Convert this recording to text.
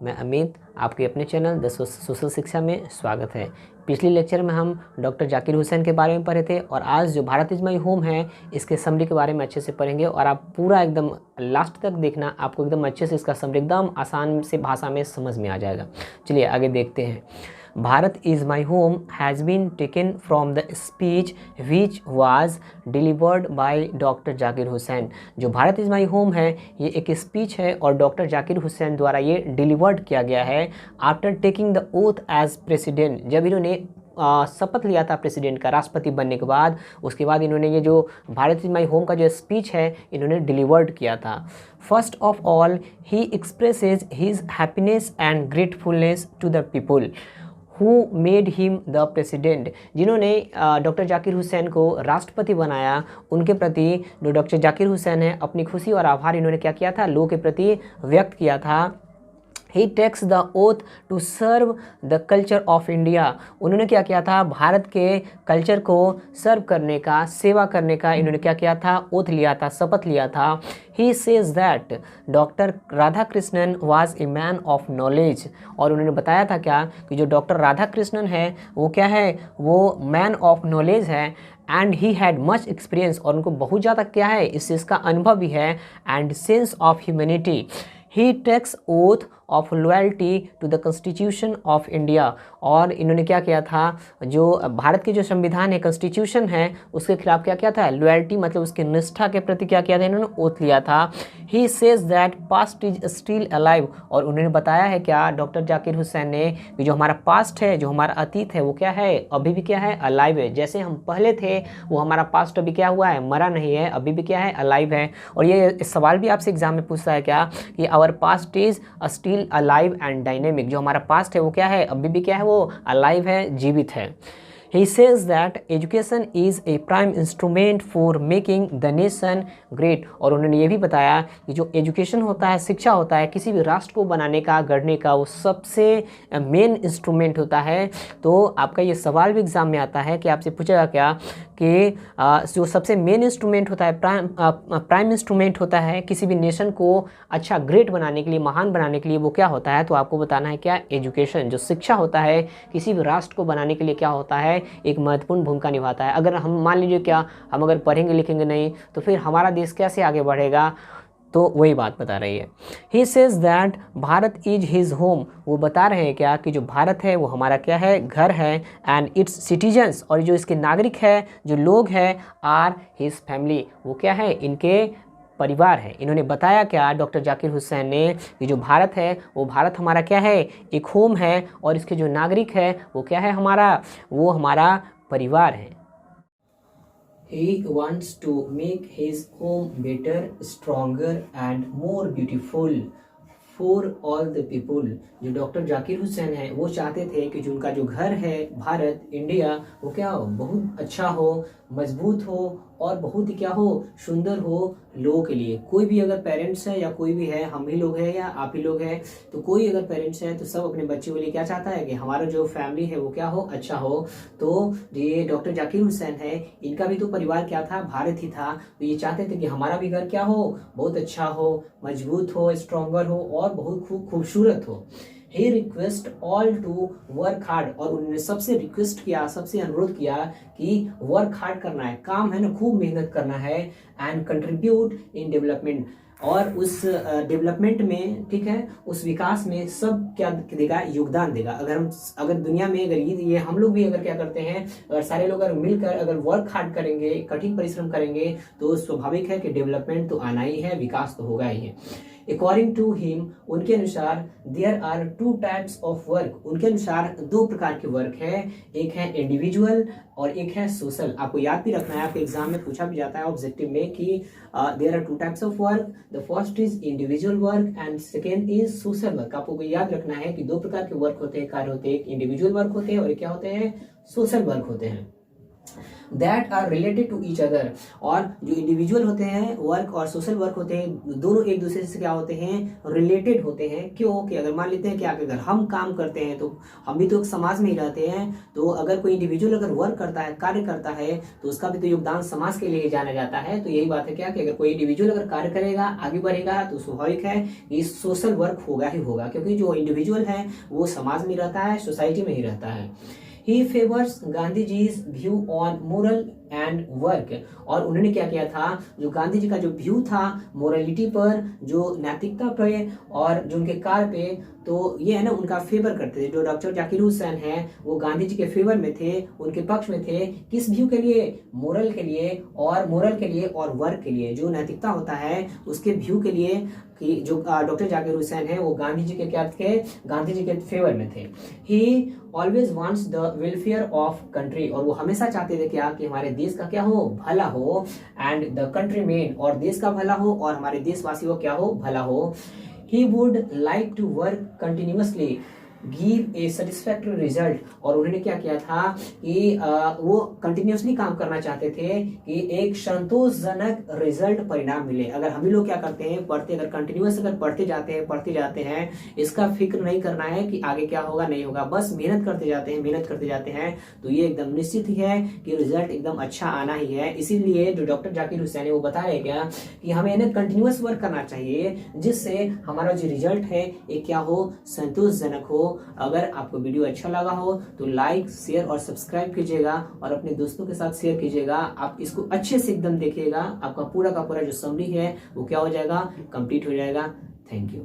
मैं अमित, आपके अपने चैनल द सोशल शिक्षा में स्वागत है। पिछले लेक्चर में हम डॉक्टर जाकिर हुसैन के बारे में पढ़े थे और आज जो भारत इज़ माई होम है इसके समरी के बारे में अच्छे से पढ़ेंगे और आप पूरा एकदम लास्ट तक देखना, आपको एकदम अच्छे से इसका समरी एकदम आसान से भाषा में समझ में आ जाएगा। चलिए आगे देखते हैं। Bharat is my home has been taken from the speech which was delivered by doctor Zakir Husain. जो भारत इज़ माई होम है ये एक स्पीच है और डॉक्टर जाकिर हुसैन द्वारा ये डिलीवर्ड किया गया है after taking the oath as president. जब इन्होंने शपथ लिया था प्रेसिडेंट का, राष्ट्रपति बनने के बाद, उसके बाद इन्होंने ये जो भारत इज़ माई होम का जो स्पीच है इन्होंने डिलीवर्ड किया था। First of all he expresses his happiness and gratefulness to the people who made him the president. जिन्होंने डॉक्टर जाकिर हुसैन को राष्ट्रपति बनाया उनके प्रति जो डॉक्टर जाकिर हुसैन है अपनी खुशी और आभार इन्होंने क्या किया था, लोगों के प्रति व्यक्त किया था। He takes the oath to serve the culture of India. उन्होंने क्या किया था, भारत के कल्चर को सर्व करने का, सेवा करने का इन्होंने क्या किया था, ओथ लिया था, शपथ लिया था। He says that doctor Radha Krishnan was a man of knowledge. और उन्होंने बताया था क्या कि जो डॉक्टर राधा कृष्णन है वो क्या है, वो मैन ऑफ नॉलेज है। And he had much experience, और उनको बहुत ज़्यादा क्या है इस चीज़ का अनुभव भी है। And sense of humanity. He takes oath of loyalty to the constitution of India. और इन्होंने क्या किया था, जो भारत के जो संविधान है, कॉन्स्टिट्यूशन है, उसके खिलाफ क्या किया था, लॉयल्टी मतलब उसकी निष्ठा के प्रति क्या किया था, इन्होंने ओथ लिया था। He says that past is still alive. और उन्होंने बताया है क्या, डॉक्टर जाकिर हुसैन ने, कि जो हमारा पास्ट है, जो हमारा अतीत है, वो क्या है, अभी भी क्या है, अलाइव है। जैसे हम पहले थे वो हमारा पास्ट अभी क्या हुआ है, मरा नहीं है, अभी भी क्या है, अलाइव है। और ये सवाल भी आपसे एग्जाम में पूछता है क्या कि our past is still alive and dynamic. जो हमारा पास्ट है वो क्या है, अभी भी क्या है, वो अलाइव है, जीवित है। He says that education is a prime instrument for making the nation great। और उन्होंने ये भी बताया कि जो एजुकेशन होता है, शिक्षा होता है, किसी भी राष्ट्र को बनाने का, गढ़ने का, वो सबसे मेन इंस्ट्रूमेंट होता है। तो आपका ये सवाल भी एग्जाम में आता है कि आपसे पूछेगा क्या कि जो सबसे मेन इंस्ट्रूमेंट होता है, प्राइम इंस्ट्रूमेंट होता है किसी भी नेशन को अच्छा, ग्रेट बनाने के लिए, महान बनाने के लिए, वो क्या होता है, तो आपको बताना है क्या, एजुकेशन। जो शिक्षा होता है किसी भी राष्ट्र को बनाने के लिए क्या होता है, एक महत्वपूर्ण भूमिका निभाता है। अगर हम मान लीजिए क्या, हम अगर पढ़ेंगे लिखेंगे नहीं तो फिर हमारा देश कैसे आगे बढ़ेगा, तो वही बात बता रही है। He says that Bharat is his home. वो बता रहे हैं क्या कि जो भारत है वो हमारा क्या है, घर है। एंड इट्स सिटीजन्स, और जो इसके नागरिक है, जो लोग हैं, आर हिज फैमिली। वो क्या है, इनके परिवार है। इन्होंने बताया क्या, डॉक्टर जाकिर हुसैन ने, कि जो भारत है वो भारत हमारा क्या है, एक होम है, और इसके जो नागरिक है वो क्या है, हमारा, वो हमारा परिवार है। He wants to make his home better, stronger and more beautiful for all the people। जो डॉक्टर जाकिर हुसैन है वो चाहते थे कि जो उनका जो घर है, भारत, इंडिया, वो क्या हो, बहुत अच्छा हो, मजबूत हो और बहुत ही क्या हो, सुंदर हो लोगों के लिए। कोई भी अगर पेरेंट्स है या कोई भी है, हम ही लोग हैं या आप ही लोग हैं, तो कोई अगर पेरेंट्स है तो सब अपने बच्चों के लिए क्या चाहता है कि हमारा जो फैमिली है वो क्या हो, अच्छा हो। तो ये डॉक्टर जाकिर हुसैन है, इनका भी तो परिवार क्या था, भारत ही था। तो ये चाहते थे कि हमारा भी घर क्या हो, बहुत अच्छा हो, मजबूत हो, स्ट्रॉन्गर हो और बहुत खूबसूरत हो। He request all to work hard. और उन्होंने सबसे रिक्वेस्ट किया, सबसे अनुरोध किया कि वर्क हार्ड करना है, काम है ना, खूब मेहनत करना है। एंड कंट्रीब्यूट इन डेवलपमेंट, और उस डेवलपमेंट में, ठीक है, उस विकास में सब क्या देगा, योगदान देगा। अगर दुनिया में अगर ये हम लोग भी अगर क्या करते हैं, अगर सारे लोग अगर मिलकर अगर वर्क हार्ड करेंगे, कठिन परिश्रम करेंगे, तो स्वाभाविक है कि डेवलपमेंट तो आना ही है, विकास तो होगा ही है। अकॉर्डिंग टू हिम, उनके अनुसार, there are two types of work. उनके अनुसार दो प्रकार के वर्क है, एक है इंडिविजुअल और एक है सोशल। आपको याद भी रखना है, आपके एग्जाम में पूछा भी जाता है ऑब्जेक्टिव में कि there are two types of work, the first is individual work and second is social work. आपको याद रखना है कि दो प्रकार के वर्क होते हैं, कार्य होते हैं, एक इंडिविजुअल वर्क होते हैं और एक क्या होते हैं, सोशल वर्क होते हैं। That are related to each other. और जो इंडिविजुअल होते हैं वर्क और सोशल वर्क होते हैं, दोनों एक दूसरे से क्या होते हैं, रिलेटेड होते हैं। क्यों कि अगर मान लेते हैं कि अगर हम काम करते हैं तो हम भी तो एक समाज में ही रहते हैं, तो अगर कोई इंडिविजुअल अगर वर्क करता है, कार्य करता है, तो उसका भी तो योगदान समाज के लिए जाना जाता है। तो यही बात है क्या कि अगर कोई इंडिविजुअल अगर कार्य करेगा, आगे बढ़ेगा, तो स्वाभाविक है कि सोशल वर्क होगा ही होगा, क्योंकि जो इंडिविजुअल है वो समाज में रहता है, सोसाइटी में ही रहता है। He favors गांधीजी's view on moral and work. और उन्होंने क्या किया था, जो गांधी जी का जो व्यू था मोरालिटी पर, जो नैतिकता पे और जो उनके कार्य पे, तो ये है ना उनका फेवर करते थे। जो डॉक्टर जाकिर हुसैन है वो गांधी जी के फेवर में थे, उनके पक्ष में थे। किस व्यू के लिए, मोरल के लिए और वर्क के लिए, जो नैतिकता होता है उसके व्यू के लिए, कि जो डॉक्टर जाकिर हुसैन है वो गांधी जी के क्या थे, गांधी जी के फेवर में थे। ही always wants the welfare of country. और वो हमेशा चाहते थे क्या कि हमारे देश का क्या हो, भला हो, एंड द कंट्री मेन, और देश का भला हो और हमारे देशवासी को क्या हो, भला हो। He would like to work continuously, give a satisfactory result। और उन्होंने क्या किया था कि वो कंटिन्यूसली काम करना चाहते थे कि एक संतोषजनक रिजल्ट, परिणाम मिले। अगर हम ही लोग क्या करते हैं, पढ़ते, अगर कंटिन्यूस अगर पढ़ते जाते हैं, इसका फिक्र नहीं करना है कि आगे क्या होगा नहीं होगा, बस मेहनत करते जाते हैं, तो ये एकदम निश्चित ही है कि रिजल्ट एकदम अच्छा आना ही है। इसीलिए जो डॉक्टर जाकिर हुसैन है वो बता रहे क्या कि हमें ना कंटिन्यूस वर्क करना चाहिए, जिससे हमारा जो रिजल्ट है ये क्या हो, संतोषजनक हो। अगर आपको वीडियो अच्छा लगा हो तो लाइक, शेयर और सब्सक्राइब कीजिएगा, और अपने दोस्तों के साथ शेयर कीजिएगा। आप इसको अच्छे से एकदम देखिएगा, आपका पूरा का पूरा जो समरी है वो क्या हो जाएगा, कंप्लीट हो जाएगा। Thank you.